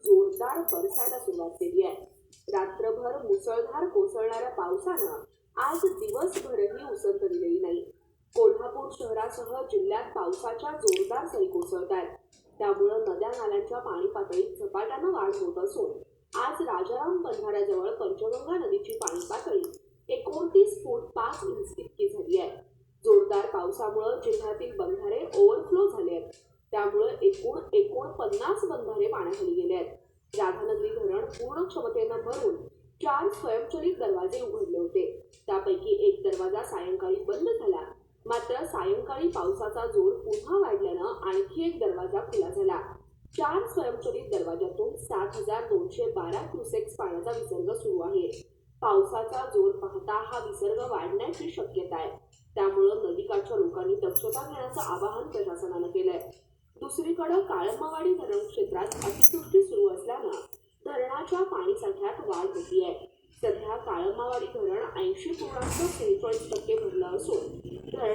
जोरदार बरसायला सुरुवात केली आहे। रात्रभर मुसळधार कोसळणाऱ्या पावसानं आज दिवसभरही उसंत दिलेली नाही। कोल्हापूर शहरासह जिल्ह्यात पावसाच्या जोरदार सरी कोसळत आहेत। त्यामुळे नद्या नाल्यांच्या पाणी पातळीत झपाट्यानं वाढ होत असून आज राजाराम बंधाऱ्याजवळ पंचगंगा नदीची पाणी पातळी 29 फूट 5 इंच इतकी झाली आहे। जोरदार पावसामुळे जिल्ह्यातील बंधारे ओव्हरफ्लो झाले आहेत। त्यामुळे एकूण 49 बंधारे पाण्याखाली गेले आहेत। राधानगरी धरण पूर्ण क्षमतेनं भरून 4 स्वयंचलित दरवाजे उघडले होते। त्यापैकी एक दरवाजा सायंकाळी बंद झाला, मात्र सायंकाळी पावसाचा जोर पुन्हा वाढल्यानं आणखी एक दरवाजा खुला झाला। 4 स्वयंचलित दरवाजातून 7212 क्युसेक्स पाण्याचा विसर्ग सुरू आहे। पावसाचा जोर पाहता हा विसर्ग वाढण्याची शक्यता आहे। त्यामुळे नदीकाठच्या लोकांनी दक्षता घेण्याचं आवाहन प्रशासनानं केलंय। दुसरीकडे काळंबावाडी धरण क्षेत्रात अतिवृष्टी सुरू असल्यानं धरणाच्या पाणीसाठ्यात वाढ होती आहे। सध्या काळंबावाडी धरण 80.43% भरलं असून धरणात